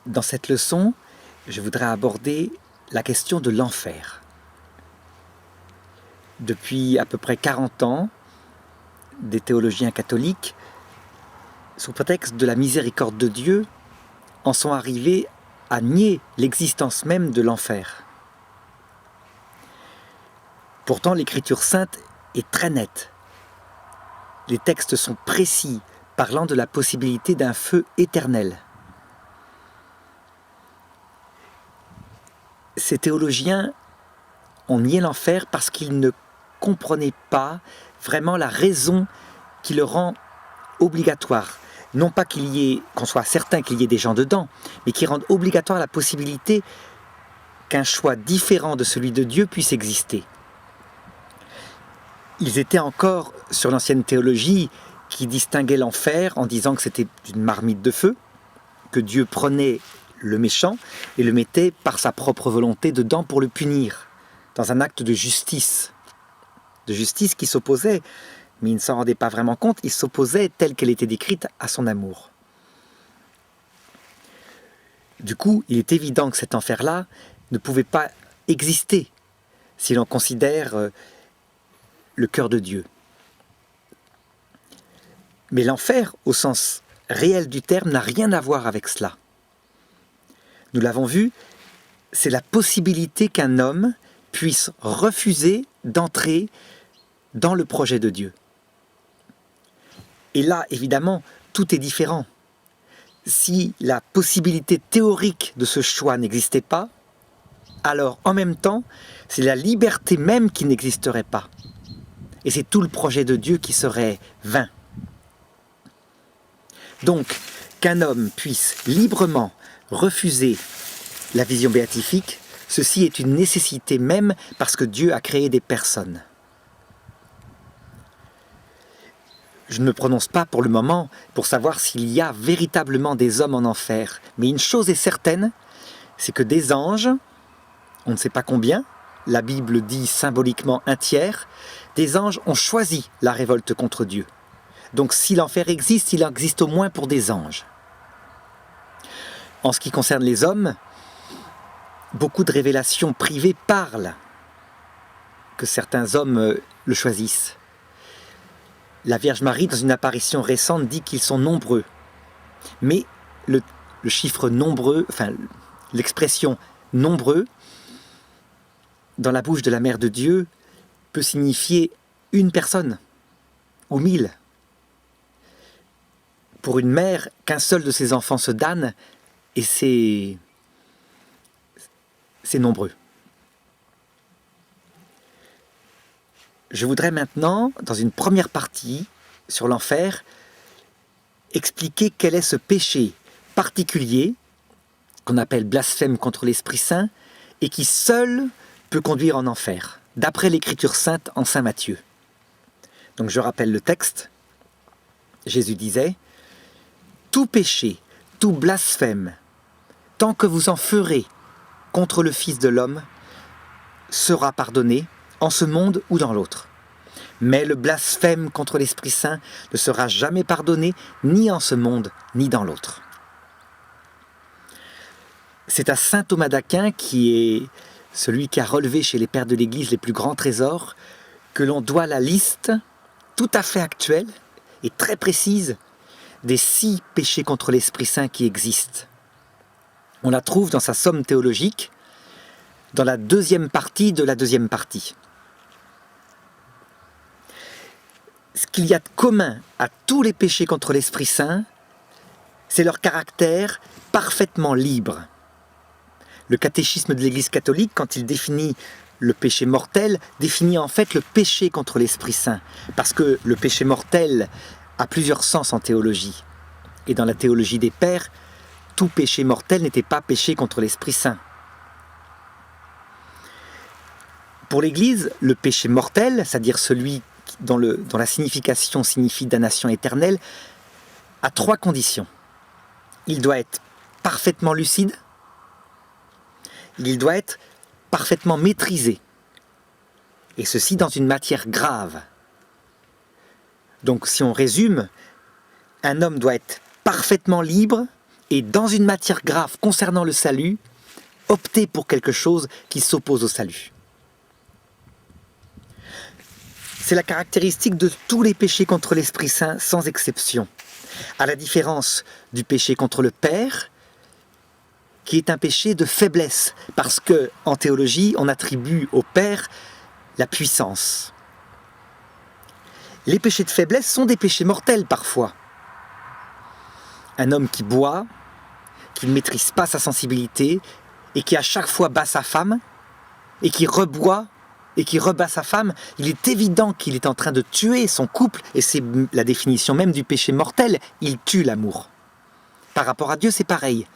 Dans cette leçon, je voudrais aborder la question de l'enfer. Depuis à peu près 40 ans, des théologiens catholiques, sous prétexte de la miséricorde de Dieu, en sont arrivés à nier l'existence même de l'enfer. Pourtant, l'Écriture sainte est très nette. Les textes sont précis, parlant de la possibilité d'un feu éternel. Ces théologiens ont nié l'enfer parce qu'ils ne comprenaient pas vraiment la raison qui le rend obligatoire. Non pas qu'on soit certain qu'il y ait des gens dedans, mais qui rendent obligatoire la possibilité qu'un choix différent de celui de Dieu puisse exister. Ils étaient encore sur l'ancienne théologie qui distinguait l'enfer en disant que c'était une marmite de feu, que Dieu prenait le méchant et le mettait par sa propre volonté dedans pour le punir, dans un acte de justice qui s'opposait, mais il ne s'en rendait pas vraiment compte, il s'opposait telle qu'elle était décrite à son amour. Du coup, il est évident que cet enfer-là ne pouvait pas exister si l'on considère le cœur de Dieu. Mais l'enfer, au sens réel du terme, n'a rien à voir avec cela. Nous l'avons vu, c'est la possibilité qu'un homme puisse refuser d'entrer dans le projet de Dieu. Et là, évidemment, tout est différent. Si la possibilité théorique de ce choix n'existait pas, alors en même temps, c'est la liberté même qui n'existerait pas. Et c'est tout le projet de Dieu qui serait vain. Donc, qu'un homme puisse librement refuser la vision béatifique, ceci est une nécessité même parce que Dieu a créé des personnes. Je ne me prononce pas pour le moment pour savoir s'il y a véritablement des hommes en enfer. Mais une chose est certaine, c'est que des anges, on ne sait pas combien, la Bible dit symboliquement un tiers, des anges ont choisi la révolte contre Dieu. Donc si l'enfer existe, il existe au moins pour des anges. En ce qui concerne les hommes, beaucoup de révélations privées parlent que certains hommes le choisissent. La Vierge Marie, dans une apparition récente, dit qu'ils sont nombreux. Mais le chiffre nombreux, enfin l'expression nombreux, dans la bouche de la Mère de Dieu, peut signifier une personne ou 1000. Pour une mère, qu'un seul de ses enfants se damne, et c'est nombreux. Je voudrais maintenant, dans une première partie sur l'enfer, expliquer quel est ce péché particulier qu'on appelle blasphème contre l'Esprit Saint et qui seul peut conduire en enfer, d'après l'Écriture sainte en Saint Matthieu. Donc je rappelle le texte. Jésus disait « Tout péché, tout blasphème, tant que vous en ferez contre le Fils de l'homme, sera pardonné en ce monde ou dans l'autre. Mais le blasphème contre l'Esprit Saint ne sera jamais pardonné, ni en ce monde, ni dans l'autre. » C'est à saint Thomas d'Aquin, qui est celui qui a relevé chez les pères de l'Église les plus grands trésors, que l'on doit la liste tout à fait actuelle et très précise des 6 péchés contre l'Esprit Saint qui existent. On la trouve dans sa somme théologique, dans la deuxième partie de la deuxième partie. Ce qu'il y a de commun à tous les péchés contre l'Esprit Saint, c'est leur caractère parfaitement libre. Le catéchisme de l'Église catholique, quand il définit le péché mortel, définit en fait le péché contre l'Esprit Saint. Parce que le péché mortel a plusieurs sens en théologie. Et dans la théologie des pères, tout péché mortel n'était pas péché contre l'Esprit Saint. Pour l'Église, le péché mortel, c'est-à-dire celui dont la signification signifie damnation éternelle, a 3 conditions. Il doit être parfaitement lucide, il doit être parfaitement maîtrisé, et ceci dans une matière grave. Donc si on résume, un homme doit être parfaitement libre et dans une matière grave concernant le salut, opter pour quelque chose qui s'oppose au salut. C'est la caractéristique de tous les péchés contre l'Esprit Saint, sans exception. À la différence du péché contre le Père, qui est un péché de faiblesse, parce que en théologie, on attribue au Père la puissance. Les péchés de faiblesse sont des péchés mortels parfois. Un homme qui boit, qui ne maîtrise pas sa sensibilité, et qui à chaque fois bat sa femme, et qui reboit, et qui rebat sa femme, il est évident qu'il est en train de tuer son couple, et c'est la définition même du péché mortel, il tue l'amour. Par rapport à Dieu, c'est pareil.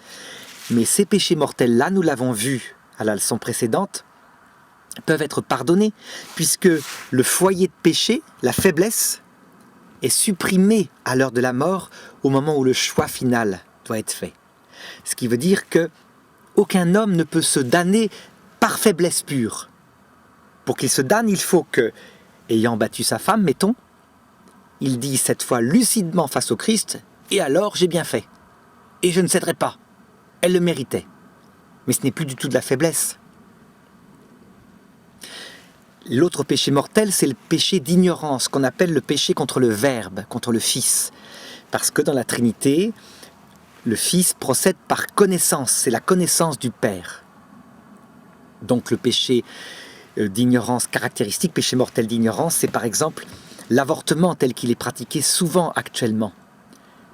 Mais ces péchés mortels-là, nous l'avons vu à la leçon précédente, peuvent être pardonnés, puisque le foyer de péché, la faiblesse, est supprimé à l'heure de la mort, au moment où le choix final doit être fait. Ce qui veut dire que aucun homme ne peut se damner par faiblesse pure. Pour qu'il se damne, il faut que, ayant battu sa femme, mettons, il dit cette fois lucidement face au Christ, « Et alors, j'ai bien fait. Et je ne céderai pas. Elle le méritait. » Mais ce n'est plus du tout de la faiblesse. L'autre péché mortel, c'est le péché d'ignorance, qu'on appelle le péché contre le Verbe, contre le Fils. Parce que dans la Trinité, le Fils procède par connaissance, c'est la connaissance du Père. Donc le péché d'ignorance caractéristique, péché mortel d'ignorance, c'est par exemple l'avortement tel qu'il est pratiqué souvent actuellement,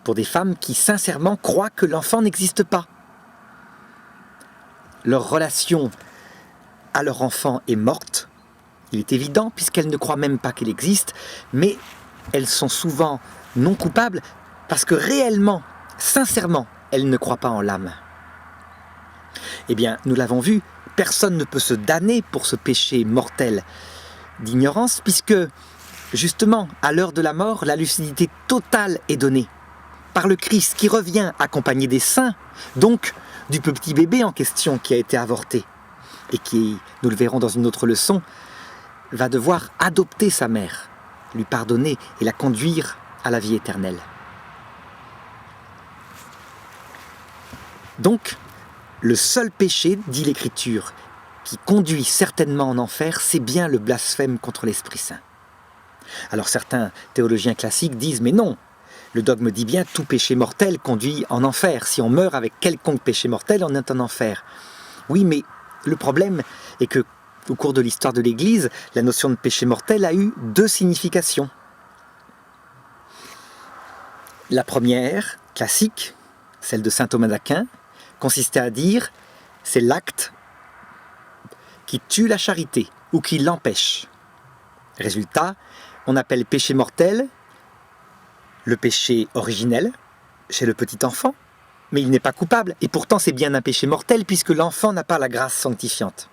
pour des femmes qui sincèrement croient que l'enfant n'existe pas. Leur relation à leur enfant est morte, il est évident, puisqu'elles ne croient même pas qu'il existe, mais elles sont souvent non coupables parce que réellement, sincèrement, elles ne croient pas en l'âme. Eh bien, nous l'avons vu, personne ne peut se damner pour ce péché mortel d'ignorance, puisque, justement, à l'heure de la mort, la lucidité totale est donnée par le Christ qui revient accompagné des saints, donc du petit bébé en question qui a été avorté, et qui, nous le verrons dans une autre leçon, va devoir adopter sa mère, lui pardonner et la conduire à la vie éternelle. Donc, le seul péché, dit l'Écriture, qui conduit certainement en enfer, c'est bien le blasphème contre l'Esprit Saint. Alors certains théologiens classiques disent « mais non, le dogme dit bien tout péché mortel conduit en enfer. Si on meurt avec quelconque péché mortel, on est en enfer. » Oui, mais le problème est que au cours de l'histoire de l'Église, la notion de péché mortel a eu deux significations. La première, classique, celle de saint Thomas d'Aquin, consistait à dire c'est l'acte qui tue la charité ou qui l'empêche. Résultat, on appelle péché mortel le péché originel chez le petit enfant, mais il n'est pas coupable et pourtant c'est bien un péché mortel puisque l'enfant n'a pas la grâce sanctifiante.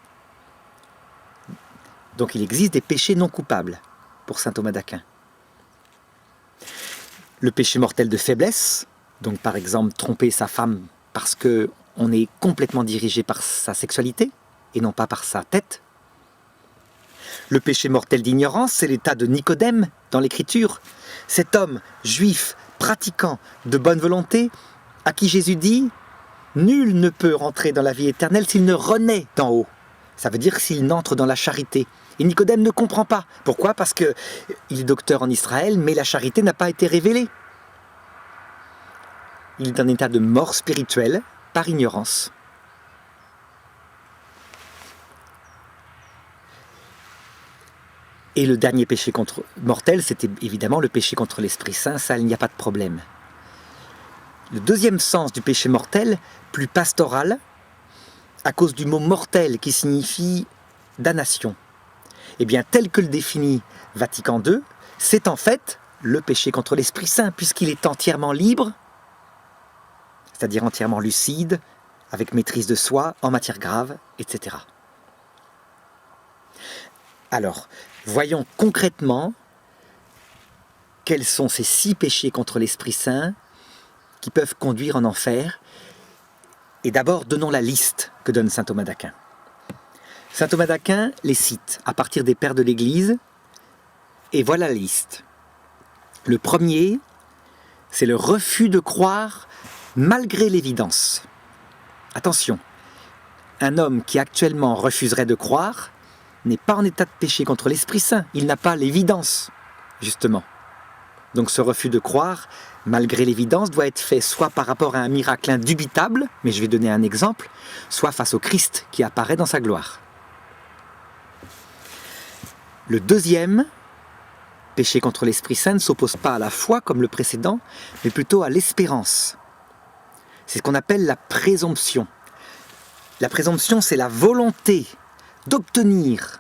Donc il existe des péchés non coupables pour saint Thomas d'Aquin. Le péché mortel de faiblesse, donc par exemple tromper sa femme parce qu'on est complètement dirigé par sa sexualité et non pas par sa tête. Le péché mortel d'ignorance, c'est l'état de Nicodème dans l'Écriture. Cet homme juif pratiquant de bonne volonté à qui Jésus dit « Nul ne peut rentrer dans la vie éternelle s'il ne renaît d'en haut ». Ça veut dire s'il n'entre dans la charité. Et Nicodème ne comprend pas. Pourquoi? Parce qu'il est docteur en Israël, mais la charité n'a pas été révélée. Il est en état de mort spirituelle par ignorance. Et le dernier péché mortel, c'était évidemment le péché contre l'Esprit Saint, ça, il n'y a pas de problème. Le deuxième sens du péché mortel, plus pastoral, à cause du mot mortel qui signifie damnation. Eh bien, tel que le définit Vatican II, c'est en fait le péché contre l'Esprit Saint, puisqu'il est entièrement libre, c'est-à-dire entièrement lucide, avec maîtrise de soi, en matière grave, etc. Alors, voyons concrètement quels sont ces 6 péchés contre l'Esprit Saint qui peuvent conduire en enfer. Et d'abord, donnons la liste que donne saint Thomas d'Aquin. Saint Thomas d'Aquin les cite à partir des pères de l'Église, et voilà la liste. Le premier, c'est le refus de croire malgré l'évidence. Attention, un homme qui actuellement refuserait de croire n'est pas en état de péché contre l'Esprit Saint. Il n'a pas l'évidence, justement. Donc ce refus de croire, malgré l'évidence, doit être fait soit par rapport à un miracle indubitable, mais je vais donner un exemple, soit face au Christ qui apparaît dans sa gloire. Le deuxième, péché contre l'Esprit Saint, ne s'oppose pas à la foi comme le précédent, mais plutôt à l'espérance. C'est ce qu'on appelle la présomption. La présomption, c'est la volonté d'obtenir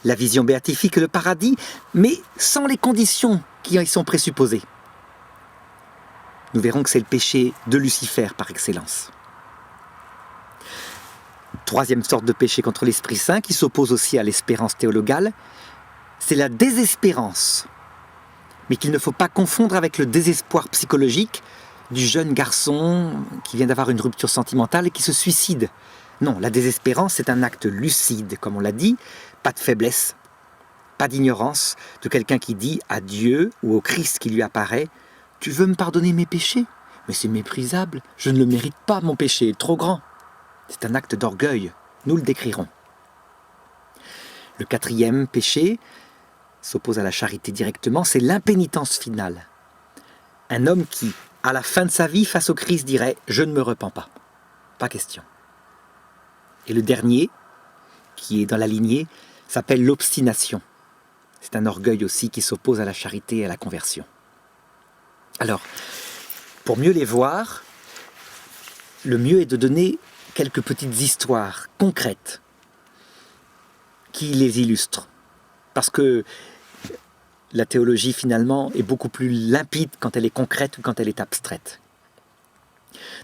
la vision béatifique et le paradis, mais sans les conditions qui y sont présupposées. Nous verrons que c'est le péché de Lucifer par excellence. Troisième sorte de péché contre l'Esprit Saint, qui s'oppose aussi à l'espérance théologale, c'est la désespérance, mais qu'il ne faut pas confondre avec le désespoir psychologique du jeune garçon qui vient d'avoir une rupture sentimentale et qui se suicide. Non, la désespérance, c'est un acte lucide, comme on l'a dit, pas de faiblesse, pas d'ignorance de quelqu'un qui dit à Dieu ou au Christ qui lui apparaît « Tu veux me pardonner mes péchés? Mais c'est méprisable, je ne le mérite pas, mon péché est trop grand. » C'est un acte d'orgueil, nous le décrirons. Le quatrième péché s'oppose à la charité directement, c'est l'impénitence finale. Un homme qui, à la fin de sa vie, face au Christ, dirait « Je ne me repens pas. » Pas question. Et le dernier, qui est dans la lignée, s'appelle l'obstination. C'est un orgueil aussi qui s'oppose à la charité et à la conversion. Alors, pour mieux les voir, le mieux est de donner quelques petites histoires concrètes qui les illustrent. Parce que la théologie, finalement, est beaucoup plus limpide quand elle est concrète ou quand elle est abstraite.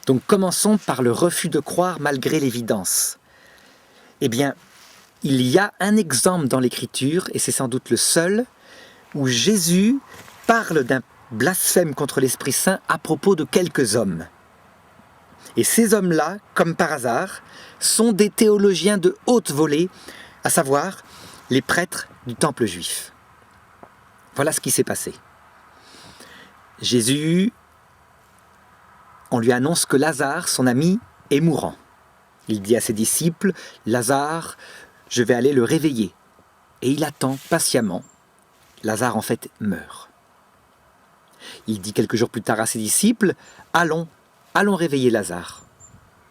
Donc, commençons par le refus de croire malgré l'évidence. Eh bien, il y a un exemple dans l'Écriture, et c'est sans doute le seul, où Jésus parle d'un blasphème contre l'Esprit Saint à propos de quelques hommes. Et ces hommes-là, comme par hasard, sont des théologiens de haute volée, à savoir les prêtres du temple juif. Voilà ce qui s'est passé. Jésus, on lui annonce que Lazare, son ami, est mourant. Il dit à ses disciples, « Lazare, je vais aller le réveiller. » Et il attend patiemment. Lazare, en fait, meurt. Il dit quelques jours plus tard à ses disciples, « Allons réveiller Lazare. »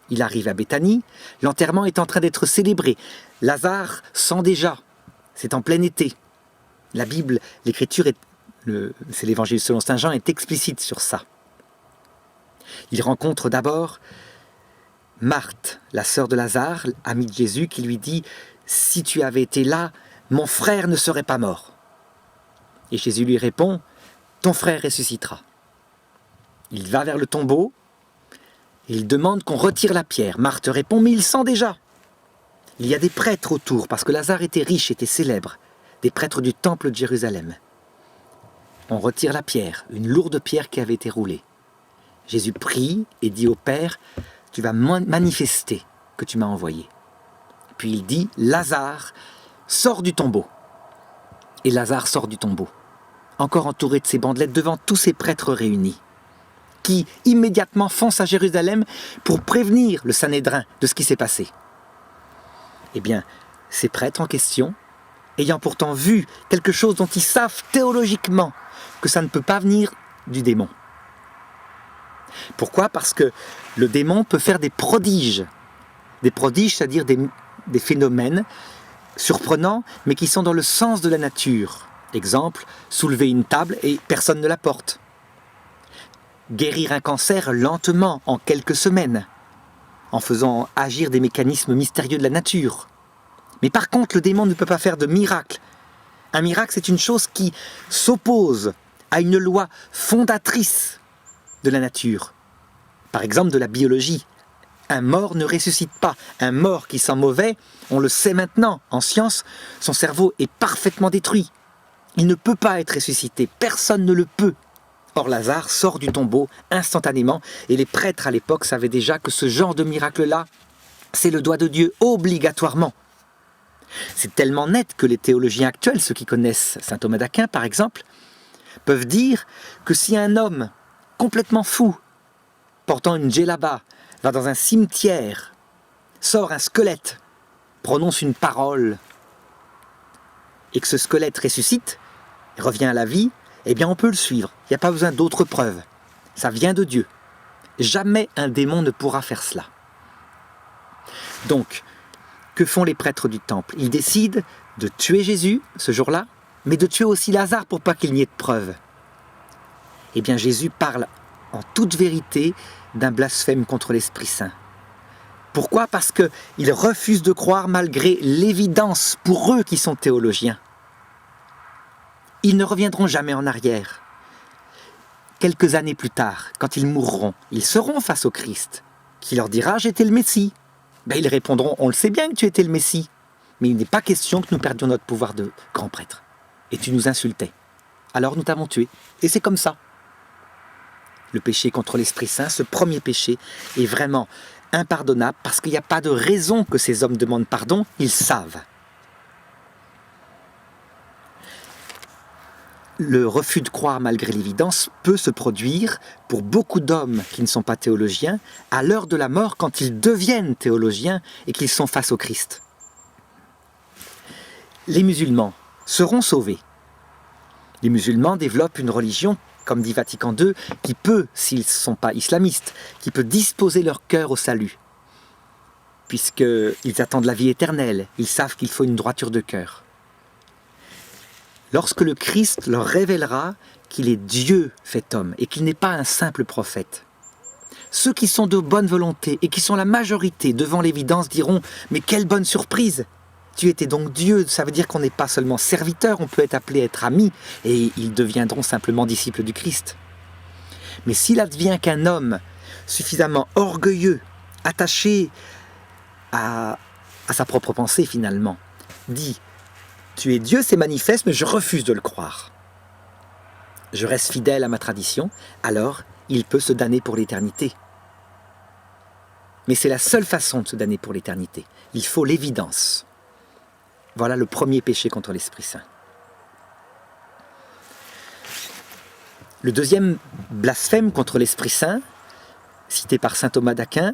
Il arrive à Béthanie, l'enterrement est en train d'être célébré. Lazare sent déjà, c'est en plein été. La Bible, l'Écriture, c'est l'Évangile selon saint Jean, est explicite sur ça. Il rencontre d'abord Marthe, la sœur de Lazare, amie de Jésus, qui lui dit « Si tu avais été là, mon frère ne serait pas mort. » Et Jésus lui répond « Ton frère ressuscitera. » Il va vers le tombeau et il demande qu'on retire la pierre. Marthe répond « Mais il sent déjà. » Il y a des prêtres autour, parce que Lazare était riche, était célèbre, des prêtres du temple de Jérusalem. On retire la pierre, une lourde pierre qui avait été roulée. Jésus prie et dit au Père « Tu vas manifester que tu m'as envoyé. » Puis il dit « Lazare, sors du tombeau. » Et Lazare sort du tombeau, encore entouré de ses bandelettes devant tous ces prêtres réunis, qui immédiatement foncent à Jérusalem pour prévenir le Sanhédrin de ce qui s'est passé. Eh bien, ces prêtres en question, ayant pourtant vu quelque chose dont ils savent théologiquement que ça ne peut pas venir du démon. Pourquoi ? Parce que le démon peut faire des prodiges. Des prodiges, c'est-à-dire des phénomènes surprenants, mais qui sont dans le sens de la nature. Exemple, soulever une table et personne ne la porte. Guérir un cancer lentement, en quelques semaines, en faisant agir des mécanismes mystérieux de la nature. Mais par contre, le démon ne peut pas faire de miracle. Un miracle, c'est une chose qui s'oppose à une loi fondatrice de la nature. Par exemple, de la biologie. Un mort ne ressuscite pas. Un mort qui sent mauvais, on le sait maintenant, en science, son cerveau est parfaitement détruit. Il ne peut pas être ressuscité. Personne ne le peut. Or, Lazare sort du tombeau instantanément, et les prêtres à l'époque savaient déjà que ce genre de miracle-là, c'est le doigt de Dieu obligatoirement. C'est tellement net que les théologiens actuels, ceux qui connaissent saint Thomas d'Aquin par exemple, peuvent dire que si un homme complètement fou portant une djellaba, va dans un cimetière, sort un squelette, prononce une parole, et que ce squelette ressuscite, revient à la vie, eh bien on peut le suivre. Il n'y a pas besoin d'autres preuves. Ça vient de Dieu. Jamais un démon ne pourra faire cela. Donc, que font les prêtres du temple? Ils décident de tuer Jésus ce jour-là, mais de tuer aussi Lazare pour pas qu'il n'y ait de preuves. Eh bien Jésus parle en toute vérité d'un blasphème contre l'Esprit Saint. Pourquoi? Parce qu'ils refusent de croire malgré l'évidence pour eux qui sont théologiens. Ils ne reviendront jamais en arrière. Quelques années plus tard, quand ils mourront, ils seront face au Christ, qui leur dira « J'étais le Messie ». Ben, ils répondront « On le sait bien que tu étais le Messie, mais il n'est pas question que nous perdions notre pouvoir de grand prêtre. Et tu nous insultais. Alors nous t'avons tué. Et c'est comme ça. » Le péché contre l'Esprit Saint, ce premier péché, est vraiment impardonnable parce qu'il n'y a pas de raison que ces hommes demandent pardon, ils savent. Le refus de croire malgré l'évidence peut se produire pour beaucoup d'hommes qui ne sont pas théologiens à l'heure de la mort quand ils deviennent théologiens et qu'ils sont face au Christ. Les musulmans seront sauvés. Les musulmans développent une religion, comme dit Vatican II, qui peut, s'ils ne sont pas islamistes, qui peut disposer leur cœur au salut, puisqu'ils attendent la vie éternelle, ils savent qu'il faut une droiture de cœur. Lorsque le Christ leur révélera qu'il est Dieu fait homme et qu'il n'est pas un simple prophète, ceux qui sont de bonne volonté et qui sont la majorité devant l'évidence diront « Mais quelle bonne surprise! Tu étais donc Dieu, ça veut dire qu'on n'est pas seulement serviteur, on peut être appelé à être ami, et ils deviendront simplement disciples du Christ. Mais s'il advient qu'un homme suffisamment orgueilleux, attaché à sa propre pensée finalement, dit « Tu es Dieu, c'est manifeste, mais je refuse de le croire. Je reste fidèle à ma tradition, alors il peut se damner pour l'éternité. » Mais c'est la seule façon de se damner pour l'éternité. Il faut l'évidence. Voilà le premier péché contre l'Esprit Saint. Le deuxième blasphème contre l'Esprit Saint, cité par saint Thomas d'Aquin,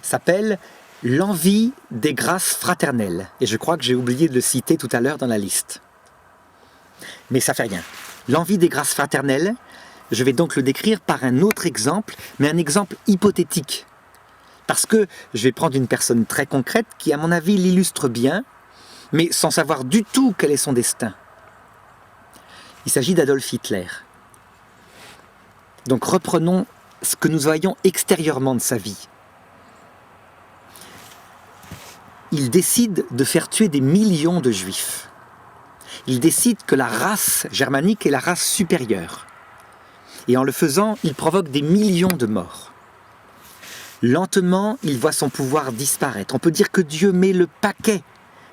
s'appelle l'envie des grâces fraternelles. Et je crois que j'ai oublié de le citer tout à l'heure dans la liste. Mais ça fait rien. L'envie des grâces fraternelles, je vais donc le décrire par un autre exemple, mais un exemple hypothétique. Parce que je vais prendre une personne très concrète qui, à mon avis, l'illustre bien, mais sans savoir du tout quel est son destin. Il s'agit d'Adolf Hitler. Donc reprenons ce que nous voyons extérieurement de sa vie. Il décide de faire tuer des millions de juifs. Il décide que la race germanique est la race supérieure. Et en le faisant, il provoque des millions de morts. Lentement, il voit son pouvoir disparaître. On peut dire que Dieu met le paquet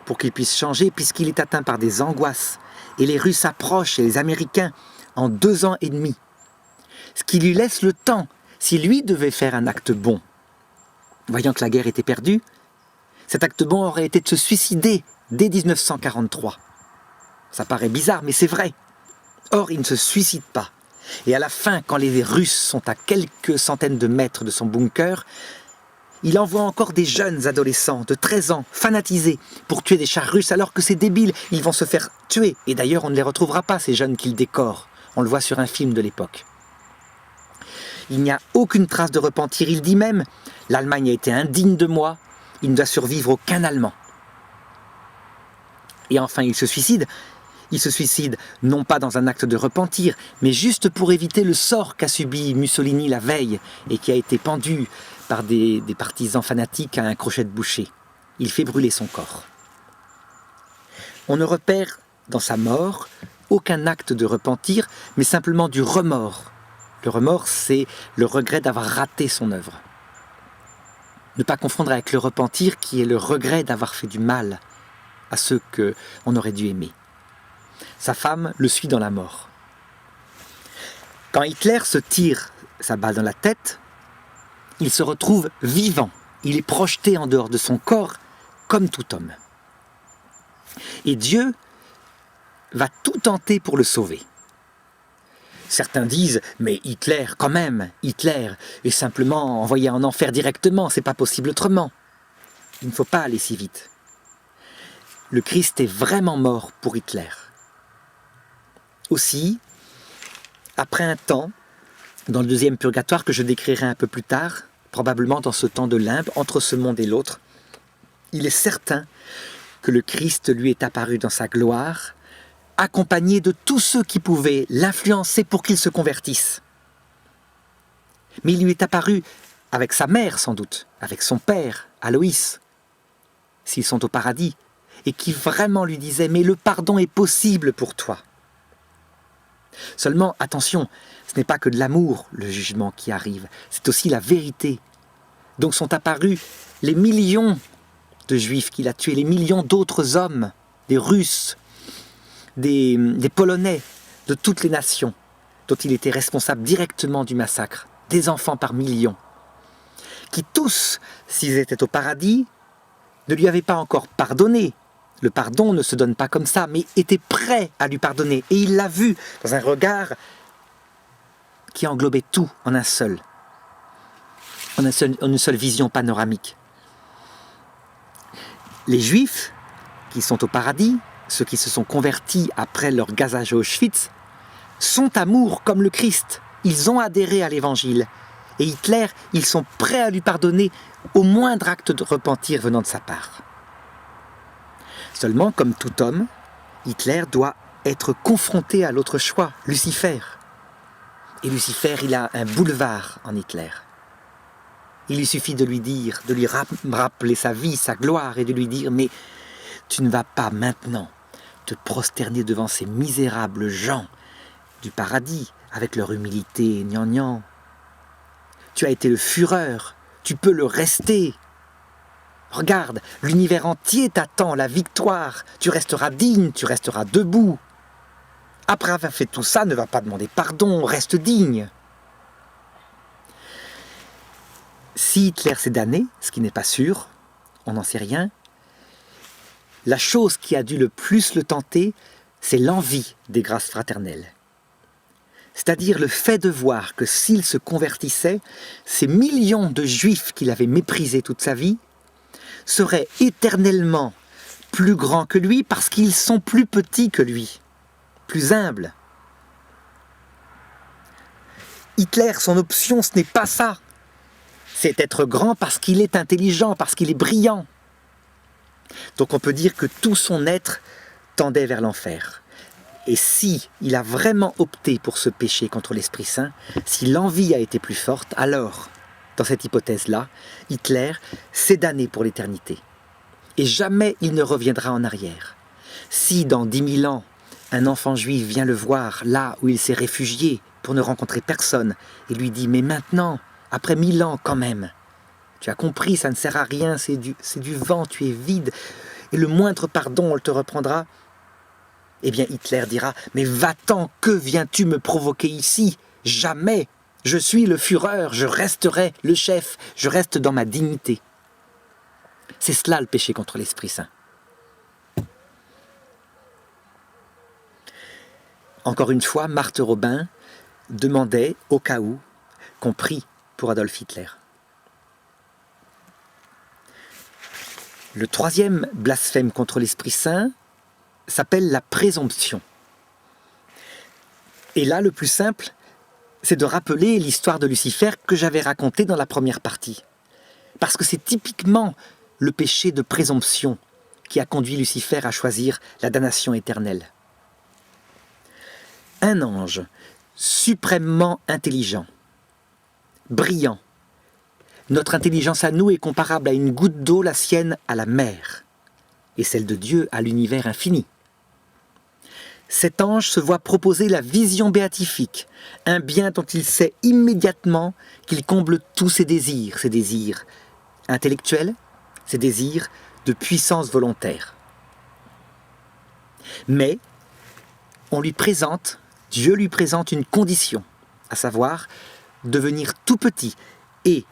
pour qu'il puisse changer, puisqu'il est atteint par des angoisses. Et les Russes approchent, et les Américains, en 2 ans et demi. Ce qui lui laisse le temps, si lui devait faire un acte bon. Voyant que la guerre était perdue, cet acte bon aurait été de se suicider dès 1943. Ça paraît bizarre, mais c'est vrai. Or, il ne se suicide pas. Et à la fin, quand les Russes sont à quelques centaines de mètres de son bunker, il envoie encore des jeunes adolescents de 13 ans, fanatisés, pour tuer des chars russes, alors que c'est débile, ils vont se faire tuer. Et d'ailleurs, on ne les retrouvera pas, ces jeunes qu'il décore. On le voit sur un film de l'époque. Il n'y a aucune trace de repentir. Il dit même « L'Allemagne a été indigne de moi, il ne doit survivre aucun Allemand. » Et enfin, il se suicide. Il se suicide non pas dans un acte de repentir, mais juste pour éviter le sort qu'a subi Mussolini la veille et qui a été pendu par des partisans fanatiques à un crochet de boucher. Il fait brûler son corps. On ne repère dans sa mort aucun acte de repentir, mais simplement du remords. Le remords, c'est le regret d'avoir raté son œuvre. Ne pas confondre avec le repentir qui est le regret d'avoir fait du mal à ceux qu'on aurait dû aimer. Sa femme le suit dans la mort. Quand Hitler se tire sa balle dans la tête, il se retrouve vivant. Il est projeté en dehors de son corps comme tout homme. Et Dieu va tout tenter pour le sauver. Certains disent, mais Hitler, quand même, Hitler est simplement envoyé en enfer directement, c'est pas possible autrement. Il ne faut pas aller si vite. Le Christ est vraiment mort pour Hitler. Aussi, après un temps, dans le deuxième purgatoire que je décrirai un peu plus tard, probablement dans ce temps de limbe, entre ce monde et l'autre, il est certain que le Christ lui est apparu dans sa gloire, accompagné de tous ceux qui pouvaient l'influencer pour qu'il se convertisse. Mais il lui est apparu avec sa mère sans doute, avec son père, Aloïs, s'ils sont au paradis, et qui vraiment lui disait « mais le pardon est possible pour toi ». Seulement, attention, ce n'est pas que de l'amour, le jugement qui arrive, c'est aussi la vérité. Donc sont apparus les millions de Juifs qu'il a tués, les millions d'autres hommes, des Russes, des Polonais, de toutes les nations, dont il était responsable directement du massacre, des enfants par millions, qui tous, s'ils étaient au paradis, ne lui avaient pas encore pardonné. Le pardon ne se donne pas comme ça, mais étaient prêts à lui pardonner. Et il l'a vu dans un regard qui englobait tout en en une seule vision panoramique. Les Juifs qui sont au paradis, ceux qui se sont convertis après leur gazage à Auschwitz, sont amour comme le Christ. Ils ont adhéré à l'Évangile. Et Hitler, ils sont prêts à lui pardonner au moindre acte de repentir venant de sa part. Seulement, comme tout homme, Hitler doit être confronté à l'autre choix, Lucifer. Et Lucifer, il a un boulevard en Hitler. Il lui suffit de lui dire, de lui rappeler sa vie, sa gloire, et de lui dire « mais tu ne vas pas maintenant te prosterner devant ces misérables gens du paradis avec leur humilité gnangnan. Tu as été le Führer, tu peux le rester. Regarde, l'univers entier t'attend, la victoire. Tu resteras digne, tu resteras debout. Après avoir fait tout ça, ne va pas demander pardon, reste digne. » Si Hitler s'est damné, ce qui n'est pas sûr, on n'en sait rien, la chose qui a dû le plus le tenter, c'est l'envie des grâces fraternelles. C'est-à-dire le fait de voir que s'il se convertissait, ces millions de Juifs qu'il avait méprisés toute sa vie seraient éternellement plus grands que lui parce qu'ils sont plus petits que lui, plus humbles. Hitler, son option, ce n'est pas ça. C'est être grand parce qu'il est intelligent, parce qu'il est brillant. Donc on peut dire que tout son être tendait vers l'enfer. Et si il a vraiment opté pour ce péché contre l'Esprit Saint, si l'envie a été plus forte, alors, dans cette hypothèse-là, Hitler s'est damné pour l'éternité. Et jamais il ne reviendra en arrière. Si dans 10 000 ans, un enfant juif vient le voir là où il s'est réfugié pour ne rencontrer personne, et lui dit « mais maintenant, après 1000 ans quand même, tu as compris, ça ne sert à rien, c'est du vent, tu es vide, et le moindre pardon, on le te reprendra », eh bien Hitler dira « mais va-t'en, que viens-tu me provoquer ici? Jamais, je suis le Führer, je resterai le chef, je reste dans ma dignité. » C'est cela le péché contre l'Esprit Saint. Encore une fois, Marthe Robin demandait, au cas où, qu'on prie pour Adolf Hitler. Le troisième blasphème contre l'Esprit Saint s'appelle la présomption. Et là, le plus simple, c'est de rappeler l'histoire de Lucifer que j'avais racontée dans la première partie. Parce que c'est typiquement le péché de présomption qui a conduit Lucifer à choisir la damnation éternelle. Un ange suprêmement intelligent, brillant. Notre intelligence à nous est comparable à une goutte d'eau, la sienne à la mer, et celle de Dieu à l'univers infini. Cet ange se voit proposer la vision béatifique, un bien dont il sait immédiatement qu'il comble tous ses désirs intellectuels, ses désirs de puissance volontaire. Mais Dieu lui présente une condition, à savoir devenir tout petit et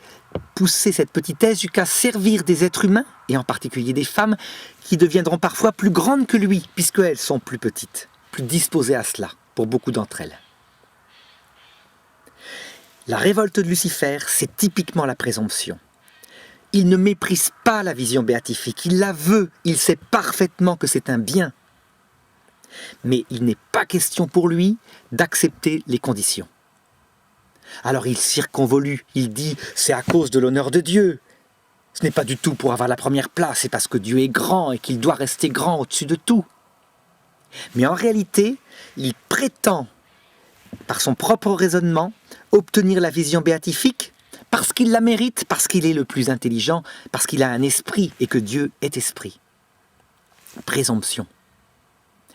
pousser cette petitesse jusqu'à servir des êtres humains, et en particulier des femmes, qui deviendront parfois plus grandes que lui, puisqu'elles sont plus petites, plus disposées à cela, pour beaucoup d'entre elles. La révolte de Lucifer, c'est typiquement la présomption. Il ne méprise pas la vision béatifique, il la veut, il sait parfaitement que c'est un bien. Mais il n'est pas question pour lui d'accepter les conditions. Alors il circonvolue, il dit « c'est à cause de l'honneur de Dieu ». Ce n'est pas du tout pour avoir la première place, c'est parce que Dieu est grand et qu'il doit rester grand au-dessus de tout. Mais en réalité, il prétend, par son propre raisonnement, obtenir la vision béatifique parce qu'il la mérite, parce qu'il est le plus intelligent, parce qu'il a un esprit et que Dieu est esprit. Présomption.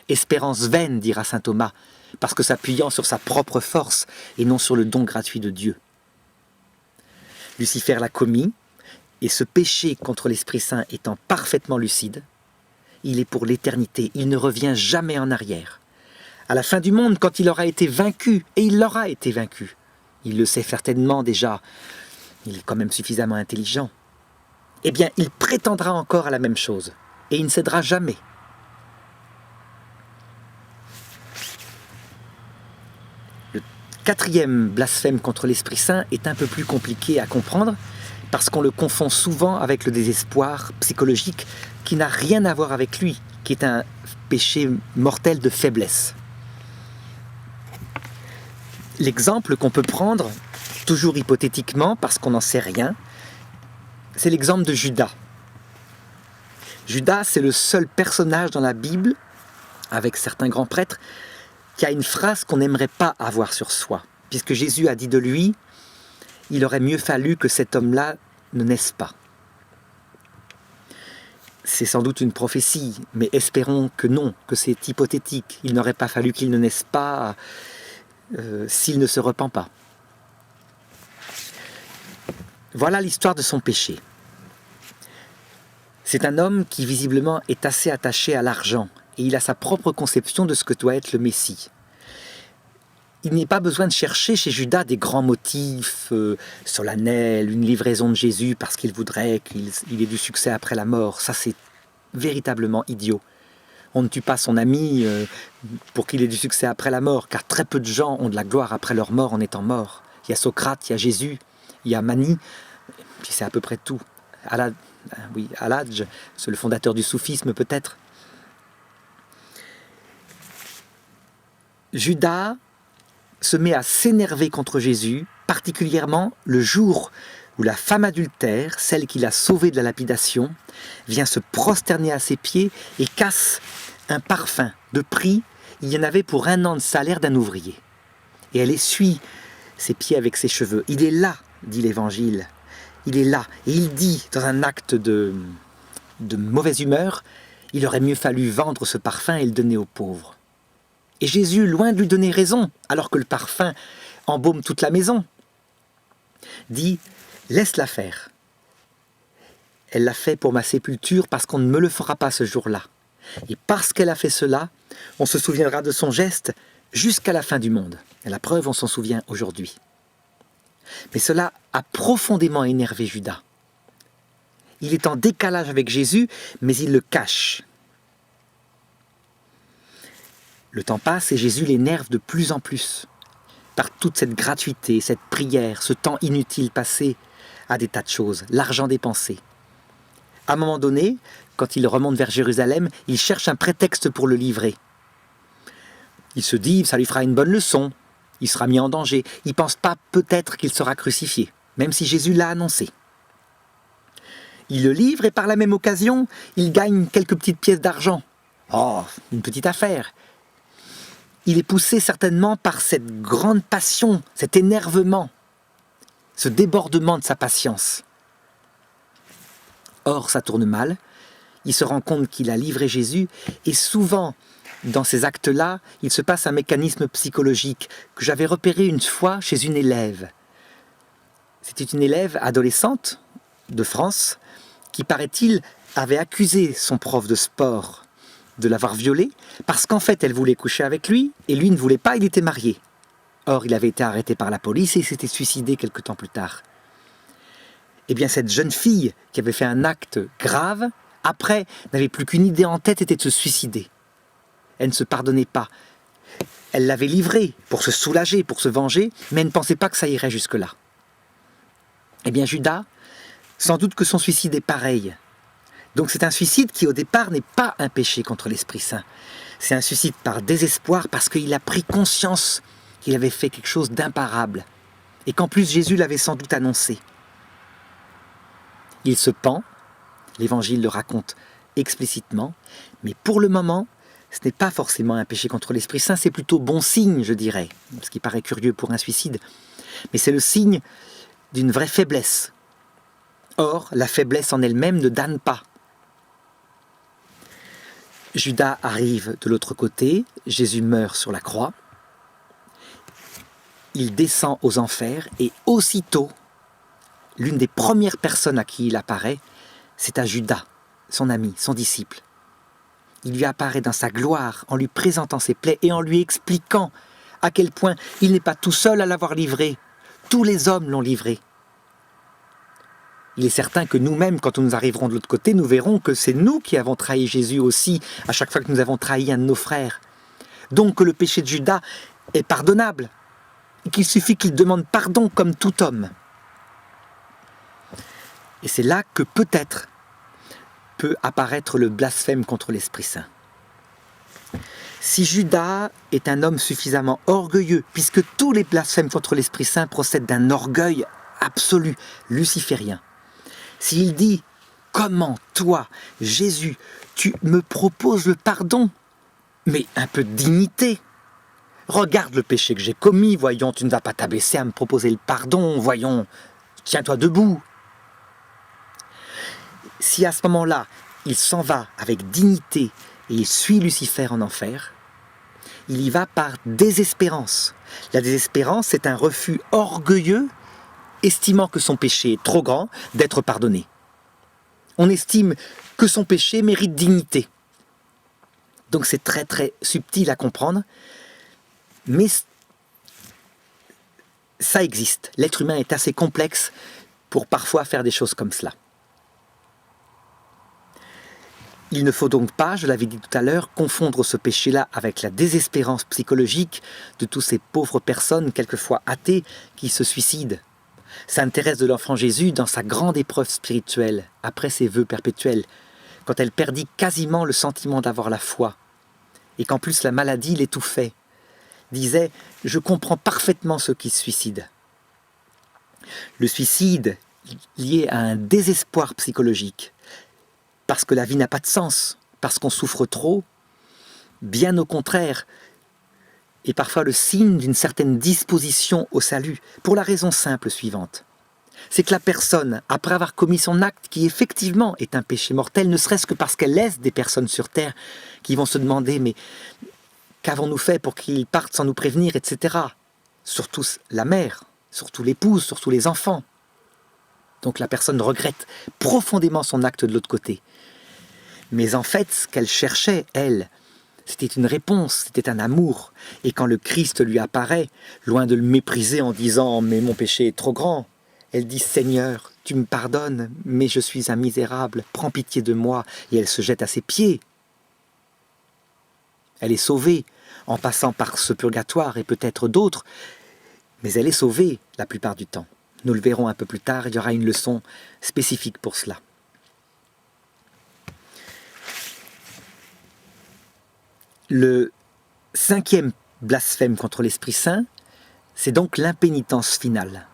Espérance vaine, dira saint Thomas, parce que s'appuyant sur sa propre force et non sur le don gratuit de Dieu. Lucifer l'a commis, et ce péché contre l'Esprit Saint étant parfaitement lucide, il est pour l'éternité, il ne revient jamais en arrière. À la fin du monde, quand il aura été vaincu, et il l'aura été vaincu, il le sait certainement déjà, il est quand même suffisamment intelligent, eh bien il prétendra encore à la même chose, et il ne cédera jamais. Le quatrième blasphème contre l'Esprit Saint est un peu plus compliqué à comprendre, parce qu'on le confond souvent avec le désespoir psychologique qui n'a rien à voir avec lui, qui est un péché mortel de faiblesse. L'exemple qu'on peut prendre, toujours hypothétiquement, parce qu'on n'en sait rien, c'est l'exemple de Judas. Judas, c'est le seul personnage dans la Bible, avec certains grands prêtres, qui a une phrase qu'on n'aimerait pas avoir sur soi, puisque Jésus a dit de lui « il aurait mieux fallu que cet homme-là ne naisse pas ». C'est sans doute une prophétie, mais espérons que non, que c'est hypothétique. Il n'aurait pas fallu qu'il ne naisse pas s'il ne se repent pas. Voilà l'histoire de son péché. C'est un homme qui visiblement est assez attaché à l'argent, et il a sa propre conception de ce que doit être le Messie. Il n'est pas besoin de chercher chez Judas des grands motifs solennels, une livraison de Jésus parce qu'il voudrait qu'il ait du succès après la mort. Ça, c'est véritablement idiot. On ne tue pas son ami pour qu'il ait du succès après la mort, car très peu de gens ont de la gloire après leur mort en étant morts. Il y a Socrate, il y a Jésus, il y a Mani, puis c'est à peu près tout. Al-Hadj, c'est le fondateur du soufisme peut-être. Judas se met à s'énerver contre Jésus, particulièrement le jour où la femme adultère, celle qu'il a sauvée de la lapidation, vient se prosterner à ses pieds et casse un parfum de prix. Il y en avait pour 1 an de salaire d'un ouvrier. Et elle essuie ses pieds avec ses cheveux. Il est là, dit l'Évangile. Il est là. Et il dit, dans un acte de mauvaise humeur, il aurait mieux fallu vendre ce parfum et le donner aux pauvres. Et Jésus, loin de lui donner raison, alors que le parfum embaume toute la maison, dit « Laisse-la faire. Elle l'a fait pour ma sépulture parce qu'on ne me le fera pas ce jour-là. Et parce qu'elle a fait cela, on se souviendra de son geste jusqu'à la fin du monde. Et la preuve, on s'en souvient aujourd'hui. » Mais cela a profondément énervé Judas. Il est en décalage avec Jésus, mais il le cache. Le temps passe et Jésus l'énerve de plus en plus par toute cette gratuité, cette prière, ce temps inutile passé à des tas de choses, l'argent dépensé. À un moment donné, quand il remonte vers Jérusalem, il cherche un prétexte pour le livrer. Il se dit, ça lui fera une bonne leçon, il sera mis en danger. Il ne pense pas peut-être qu'il sera crucifié, même si Jésus l'a annoncé. Il le livre et par la même occasion, il gagne quelques petites pièces d'argent. Oh, une petite affaire. Il est poussé certainement par cette grande passion, cet énervement, ce débordement de sa patience. Or, ça tourne mal, il se rend compte qu'il a livré Jésus, et souvent, dans ces actes-là, il se passe un mécanisme psychologique que j'avais repéré une fois chez une élève. C'était une élève adolescente de France, qui, paraît-il, avait accusé son prof de sport de l'avoir violée, parce qu'en fait, elle voulait coucher avec lui, et lui ne voulait pas, il était marié. Or, il avait été arrêté par la police et s'était suicidé quelque temps plus tard. Eh bien, cette jeune fille qui avait fait un acte grave, après, n'avait plus qu'une idée en tête, était de se suicider. Elle ne se pardonnait pas. Elle l'avait livré pour se soulager, pour se venger, mais elle ne pensait pas que ça irait jusque-là. Eh bien Judas, sans doute que son suicide est pareil. Donc c'est un suicide qui au départ n'est pas un péché contre l'Esprit Saint. C'est un suicide par désespoir parce qu'il a pris conscience qu'il avait fait quelque chose d'imparable et qu'en plus Jésus l'avait sans doute annoncé. Il se pend, l'Évangile le raconte explicitement, mais pour le moment, ce n'est pas forcément un péché contre l'Esprit Saint, c'est plutôt bon signe, je dirais, ce qui paraît curieux pour un suicide, mais c'est le signe d'une vraie faiblesse. Or, la faiblesse en elle-même ne damne pas. Judas arrive de l'autre côté, Jésus meurt sur la croix, il descend aux enfers et aussitôt, l'une des premières personnes à qui il apparaît, c'est à Judas, son ami, son disciple. Il lui apparaît dans sa gloire en lui présentant ses plaies et en lui expliquant à quel point il n'est pas tout seul à l'avoir livré. Tous les hommes l'ont livré. Il est certain que nous-mêmes, quand nous arriverons de l'autre côté, nous verrons que c'est nous qui avons trahi Jésus aussi, à chaque fois que nous avons trahi un de nos frères. Donc que le péché de Judas est pardonnable, et qu'il suffit qu'il demande pardon comme tout homme. Et c'est là que peut-être peut apparaître le blasphème contre l'Esprit Saint. Si Judas est un homme suffisamment orgueilleux, puisque tous les blasphèmes contre l'Esprit Saint procèdent d'un orgueil absolu, luciférien, s'il dit « Comment, toi, Jésus, tu me proposes le pardon ?» Mais un peu de dignité. Regarde le péché que j'ai commis, voyons, tu ne vas pas t'abaisser à me proposer le pardon, voyons, tiens-toi debout. Si à ce moment-là, il s'en va avec dignité et il suit Lucifer en enfer, il y va par désespérance. La désespérance, c'est un refus orgueilleux, estimant que son péché est trop grand, d'être pardonné. On estime que son péché mérite dignité. Donc c'est très très subtil à comprendre, mais ça existe. L'être humain est assez complexe pour parfois faire des choses comme cela. Il ne faut donc pas, je l'avais dit tout à l'heure, confondre ce péché-là avec la désespérance psychologique de tous ces pauvres personnes, quelquefois athées, qui se suicident. Sainte Thérèse de l'Enfant Jésus, dans sa grande épreuve spirituelle, après ses vœux perpétuels, quand elle perdit quasiment le sentiment d'avoir la foi, et qu'en plus la maladie l'étouffait, disait « Je comprends parfaitement ceux qui se suicident ». Le suicide lié à un désespoir psychologique, parce que la vie n'a pas de sens, parce qu'on souffre trop, bien au contraire, est parfois le signe d'une certaine disposition au salut, pour la raison simple suivante. C'est que la personne, après avoir commis son acte qui effectivement est un péché mortel, ne serait-ce que parce qu'elle laisse des personnes sur terre qui vont se demander « mais qu'avons-nous fait pour qu'ils partent sans nous prévenir ?» etc. Surtout la mère, surtout l'épouse, surtout les enfants. Donc la personne regrette profondément son acte de l'autre côté. Mais en fait, ce qu'elle cherchait, elle, c'était une réponse, c'était un amour. Et quand le Christ lui apparaît, loin de le mépriser en disant « mais mon péché est trop grand », elle dit « Seigneur, tu me pardonnes, mais je suis un misérable, prends pitié de moi ». Et elle se jette à ses pieds. Elle est sauvée en passant par ce purgatoire et peut-être d'autres, mais elle est sauvée la plupart du temps. Nous le verrons un peu plus tard, il y aura une leçon spécifique pour cela. Le cinquième blasphème contre l'Esprit Saint, c'est donc l'impénitence finale.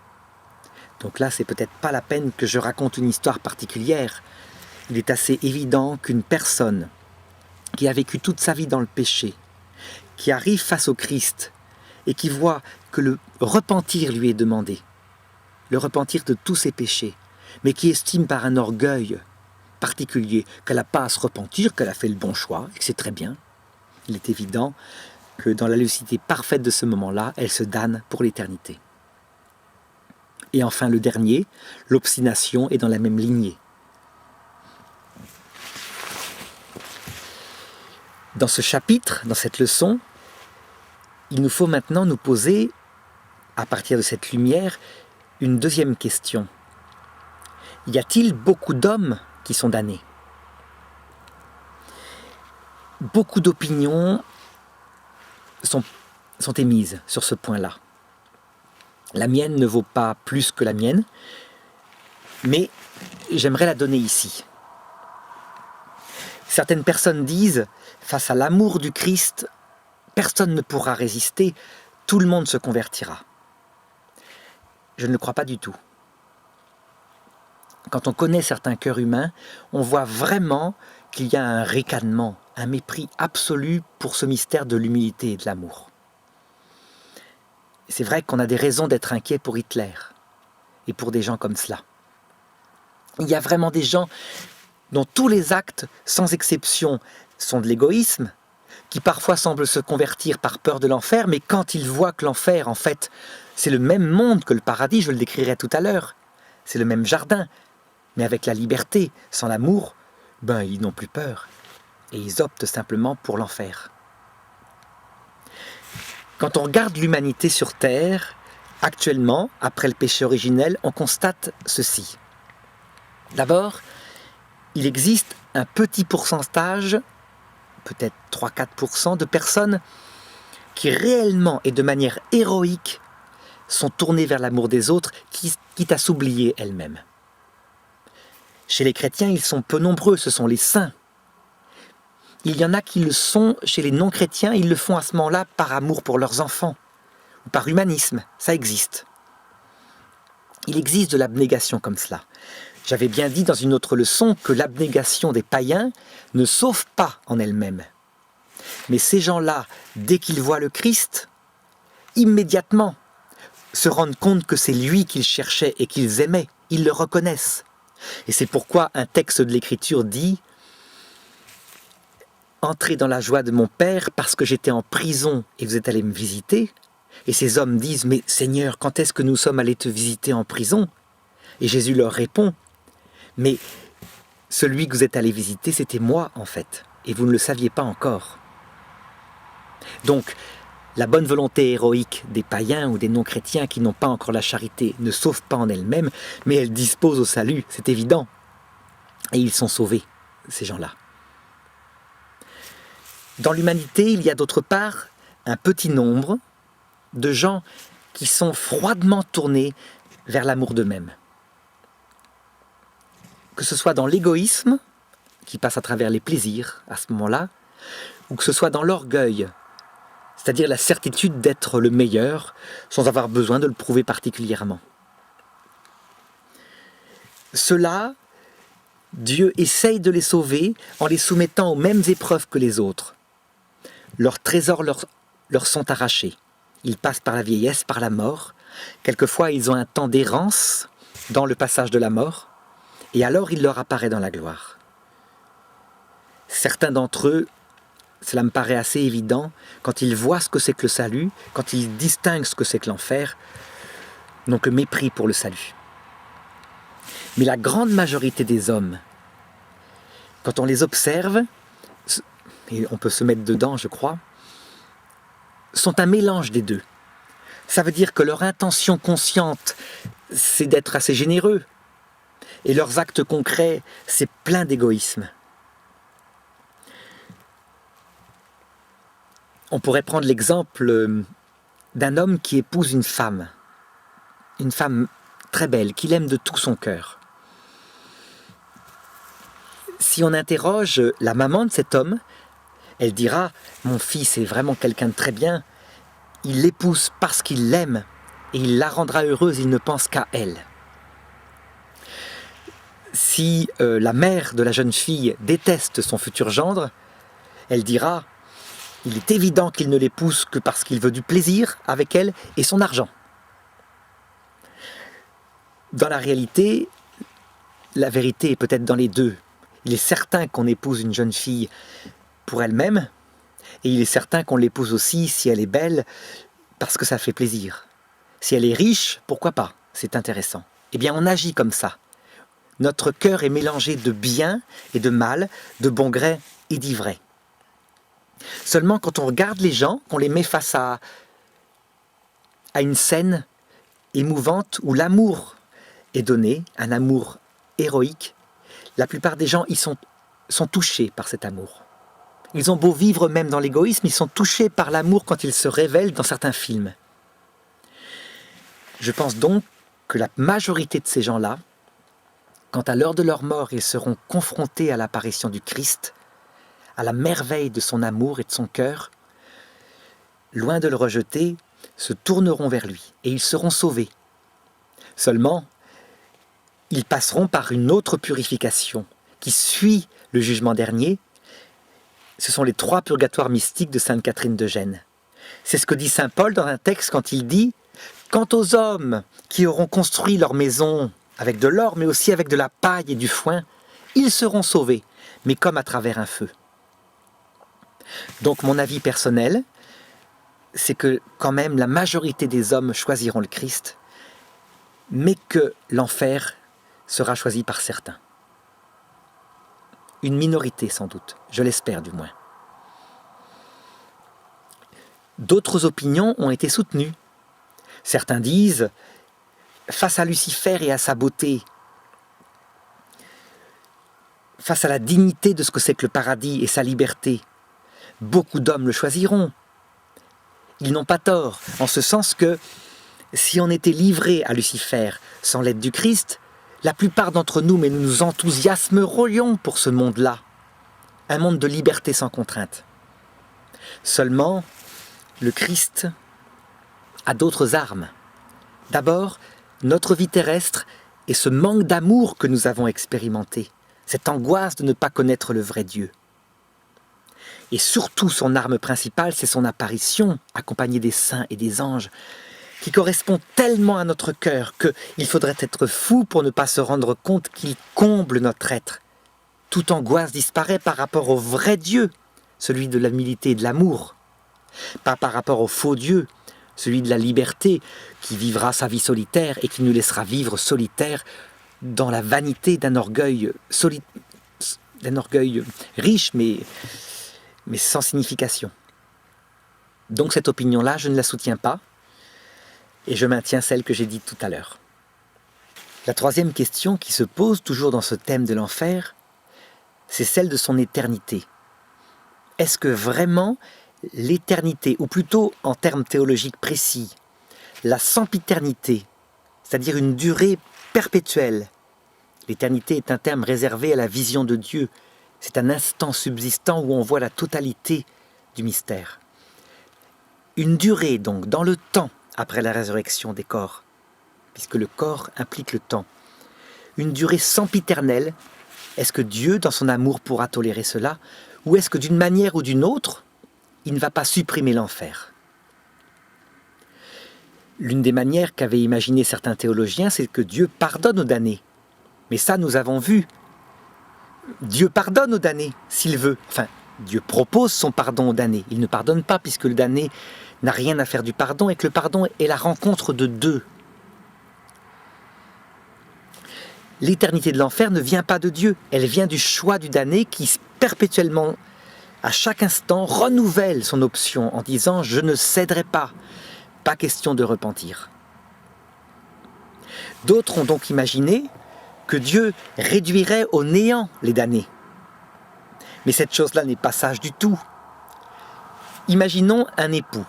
Donc là, c'est peut-être pas la peine que je raconte une histoire particulière. Il est assez évident qu'une personne qui a vécu toute sa vie dans le péché, qui arrive face au Christ et qui voit que le repentir lui est demandé, le repentir de tous ses péchés, mais qui estime par un orgueil particulier qu'elle n'a pas à se repentir, qu'elle a fait le bon choix, et que c'est très bien, il est évident que dans la lucidité parfaite de ce moment-là, elle se damne pour l'éternité. Et enfin le dernier, l'obstination est dans la même lignée. Dans ce chapitre, dans cette leçon, il nous faut maintenant nous poser, à partir de cette lumière, une deuxième question. Y a-t-il beaucoup d'hommes qui sont damnés ? Beaucoup d'opinions sont sont émises sur ce point-là. La mienne ne vaut pas plus que la mienne, mais j'aimerais la donner ici. Certaines personnes disent, face à l'amour du Christ, personne ne pourra résister, tout le monde se convertira. Je ne le crois pas du tout. Quand on connaît certains cœurs humains, on voit vraiment qu'il y a un ricanement, un mépris absolu pour ce mystère de l'humilité et de l'amour. C'est vrai qu'on a des raisons d'être inquiets pour Hitler et pour des gens comme cela. Il y a vraiment des gens dont tous les actes, sans exception, sont de l'égoïsme, qui parfois semblent se convertir par peur de l'enfer, mais quand ils voient que l'enfer, en fait, c'est le même monde que le paradis, je le décrirai tout à l'heure, c'est le même jardin, mais avec la liberté, sans l'amour, ils n'ont plus peur, et ils optent simplement pour l'enfer. Quand on regarde l'humanité sur Terre, actuellement, après le péché originel, on constate ceci. D'abord, il existe un petit pourcentage, peut-être 3-4% de personnes qui réellement et de manière héroïque sont tournées vers l'amour des autres, quitte à s'oublier elles-mêmes. Chez les chrétiens, ils sont peu nombreux, ce sont les saints. Il y en a qui le sont chez les non-chrétiens, ils le font à ce moment-là par amour pour leurs enfants, ou par humanisme, ça existe. Il existe de l'abnégation comme cela. J'avais bien dit dans une autre leçon que l'abnégation des païens ne sauve pas en elle-même. Mais ces gens-là, dès qu'ils voient le Christ, immédiatement se rendent compte que c'est lui qu'ils cherchaient et qu'ils aimaient. Ils le reconnaissent. Et c'est pourquoi un texte de l'Écriture dit « Entrez dans la joie de mon Père parce que j'étais en prison et vous êtes allé me visiter. » Et ces hommes disent « Mais Seigneur, quand est-ce que nous sommes allés te visiter en prison ?» Et Jésus leur répond « Mais celui que vous êtes allé visiter, c'était moi en fait, et vous ne le saviez pas encore. » Donc, la bonne volonté héroïque des païens ou des non-chrétiens qui n'ont pas encore la charité ne sauve pas en elle-même, mais elle dispose au salut, c'est évident. Et ils sont sauvés, ces gens-là. Dans l'humanité, il y a d'autre part un petit nombre de gens qui sont froidement tournés vers l'amour d'eux-mêmes. Que ce soit dans l'égoïsme, qui passe à travers les plaisirs à ce moment-là, ou que ce soit dans l'orgueil, c'est-à-dire la certitude d'être le meilleur, sans avoir besoin de le prouver particulièrement. Ceux-là, Dieu essaye de les sauver en les soumettant aux mêmes épreuves que les autres. Leurs trésors leur sont arrachés. Ils passent par la vieillesse, par la mort. Quelquefois, ils ont un temps d'errance dans le passage de la mort, et alors il leur apparaît dans la gloire. Certains d'entre eux, cela me paraît assez évident, quand ils voient ce que c'est que le salut, quand ils distinguent ce que c'est que l'enfer, n'ont que mépris pour le salut. Mais la grande majorité des hommes, quand on les observe, et on peut se mettre dedans, je crois, sont un mélange des deux. Ça veut dire que leur intention consciente, c'est d'être assez généreux, et leurs actes concrets, c'est plein d'égoïsme. On pourrait prendre l'exemple d'un homme qui épouse une femme très belle, qu'il aime de tout son cœur. Si on interroge la maman de cet homme, elle dira « Mon fils est vraiment quelqu'un de très bien, il l'épouse parce qu'il l'aime et il la rendra heureuse, il ne pense qu'à elle. » Si la mère de la jeune fille déteste son futur gendre, elle dira « Il est évident qu'il ne l'épouse que parce qu'il veut du plaisir avec elle et son argent. » Dans la réalité, la vérité est peut-être dans les deux. Il est certain qu'on épouse une jeune fille pour elle-même, et il est certain qu'on l'épouse aussi si elle est belle, parce que ça fait plaisir. Si elle est riche, pourquoi pas? C'est intéressant. Eh bien, on agit comme ça. Notre cœur est mélangé de bien et de mal, de bon gré et d'ivraie. Seulement, quand on regarde les gens, qu'on les met face à une scène émouvante où l'amour est donné, un amour héroïque, la plupart des gens sont touchés par cet amour. Ils ont beau vivre même dans l'égoïsme, ils sont touchés par l'amour quand il se révèle dans certains films. Je pense donc que la majorité de ces gens-là, quand à l'heure de leur mort, ils seront confrontés à l'apparition du Christ, à la merveille de son amour et de son cœur, loin de le rejeter, se tourneront vers lui et ils seront sauvés. Seulement, ils passeront par une autre purification qui suit le jugement dernier. Ce sont les 3 purgatoires mystiques de Sainte Catherine de Gênes. C'est ce que dit saint Paul dans un texte quand il dit « Quant aux hommes qui auront construit leur maison avec de l'or, mais aussi avec de la paille et du foin, ils seront sauvés, mais comme à travers un feu. » Donc mon avis personnel, c'est que quand même la majorité des hommes choisiront le Christ, mais que l'enfer sera choisi par certains. Une minorité sans doute, je l'espère du moins. D'autres opinions ont été soutenues. Certains disent, face à Lucifer et à sa beauté, face à la dignité de ce que c'est que le paradis et sa liberté, beaucoup d'hommes le choisiront. Ils n'ont pas tort, en ce sens que si on était livré à Lucifer sans l'aide du Christ, la plupart d'entre nous, mais nous nous enthousiasmerions pour ce monde-là, un monde de liberté sans contrainte. Seulement, le Christ a d'autres armes. D'abord, notre vie terrestre et ce manque d'amour que nous avons expérimenté, cette angoisse de ne pas connaître le vrai Dieu. Et surtout, son arme principale, c'est son apparition, accompagnée des saints et des anges, qui correspond tellement à notre cœur qu'il faudrait être fou pour ne pas se rendre compte qu'il comble notre être. Toute angoisse disparaît par rapport au vrai Dieu, celui de l'humilité et de l'amour. Pas par rapport au faux Dieu, celui de la liberté, qui vivra sa vie solitaire et qui nous laissera vivre solitaire dans la vanité d'un orgueil, riche mais sans signification. Donc cette opinion-là, je ne la soutiens pas et je maintiens celle que j'ai dite tout à l'heure. La troisième question qui se pose toujours dans ce thème de l'enfer, c'est celle de son éternité. Est-ce que vraiment l'éternité, ou plutôt en termes théologiques précis, la sempiternité, c'est-à-dire une durée perpétuelle. L'éternité est un terme réservé à la vision de Dieu. C'est un instant subsistant où on voit la totalité du mystère. Une durée donc dans le temps après la résurrection des corps, puisque le corps implique le temps. Une durée sempiternelle. Est-ce que Dieu, dans son amour, pourra tolérer cela? Ou est-ce que d'une manière ou d'une autre, il ne va pas supprimer l'enfer? L'une des manières qu'avaient imaginé certains théologiens, c'est que Dieu pardonne aux damnés. Mais ça, nous avons vu. Dieu pardonne aux damnés, s'il veut. Enfin, Dieu propose son pardon aux damnés. Il ne pardonne pas, puisque le damné n'a rien à faire du pardon, et que le pardon est la rencontre de deux. L'éternité de l'enfer ne vient pas de Dieu. Elle vient du choix du damné qui perpétuellement, à chaque instant, renouvelle son option en disant « je ne céderai pas ». Pas question de repentir. D'autres ont donc imaginé que Dieu réduirait au néant les damnés. Mais cette chose-là n'est pas sage du tout. Imaginons un époux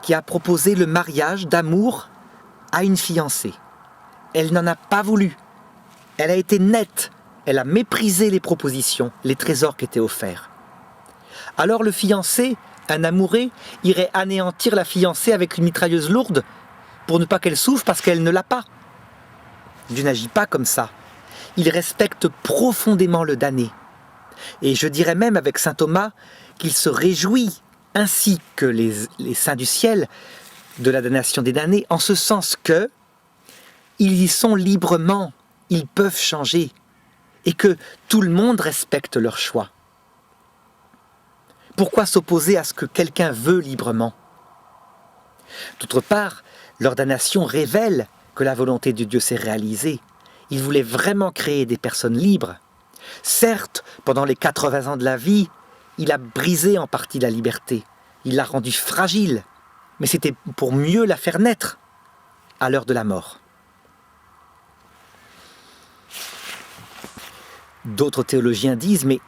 qui a proposé le mariage d'amour à une fiancée. Elle n'en a pas voulu. Elle a été nette. Elle a méprisé les propositions, les trésors qui étaient offerts. Alors le fiancé, un amoureux, irait anéantir la fiancée avec une mitrailleuse lourde pour ne pas qu'elle souffre parce qu'elle ne l'a pas. Dieu n'agit pas comme ça. Il respecte profondément le damné. Et je dirais même avec saint Thomas qu'il se réjouit, ainsi que les saints du ciel, de la damnation des damnés, en ce sens que ils y sont librement, ils peuvent changer, et que tout le monde respecte leur choix. Pourquoi s'opposer à ce que quelqu'un veut librement? D'autre part, leur damnation révèle que la volonté de Dieu s'est réalisée. Il voulait vraiment créer des personnes libres. Certes, pendant les 80 ans de la vie, il a brisé en partie la liberté. Il l'a rendue fragile, mais c'était pour mieux la faire naître à l'heure de la mort. D'autres théologiens disent, mais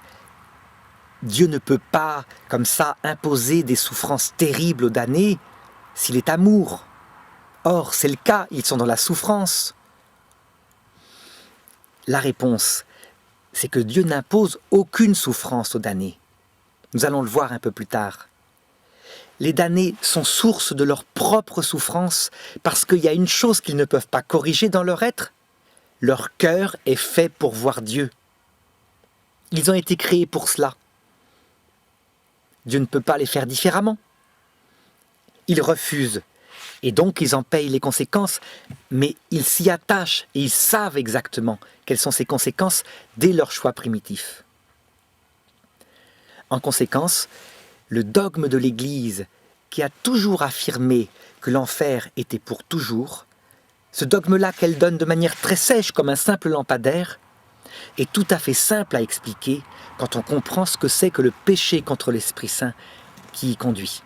Dieu ne peut pas, comme ça, imposer des souffrances terribles aux damnés s'il est amour. Or, c'est le cas, ils sont dans la souffrance. La réponse, c'est que Dieu n'impose aucune souffrance aux damnés. Nous allons le voir un peu plus tard. Les damnés sont source de leur propre souffrance parce qu'il y a une chose qu'ils ne peuvent pas corriger dans leur être. Leur cœur est fait pour voir Dieu. Ils ont été créés pour cela. Dieu ne peut pas les faire différemment. Ils refusent et donc ils en payent les conséquences, mais ils s'y attachent et ils savent exactement quelles sont ces conséquences dès leur choix primitif. En conséquence, le dogme de l'Église, qui a toujours affirmé que l'enfer était pour toujours, ce dogme-là qu'elle donne de manière très sèche comme un simple lampadaire, est tout à fait simple à expliquer quand on comprend ce que c'est que le péché contre l'Esprit Saint qui y conduit.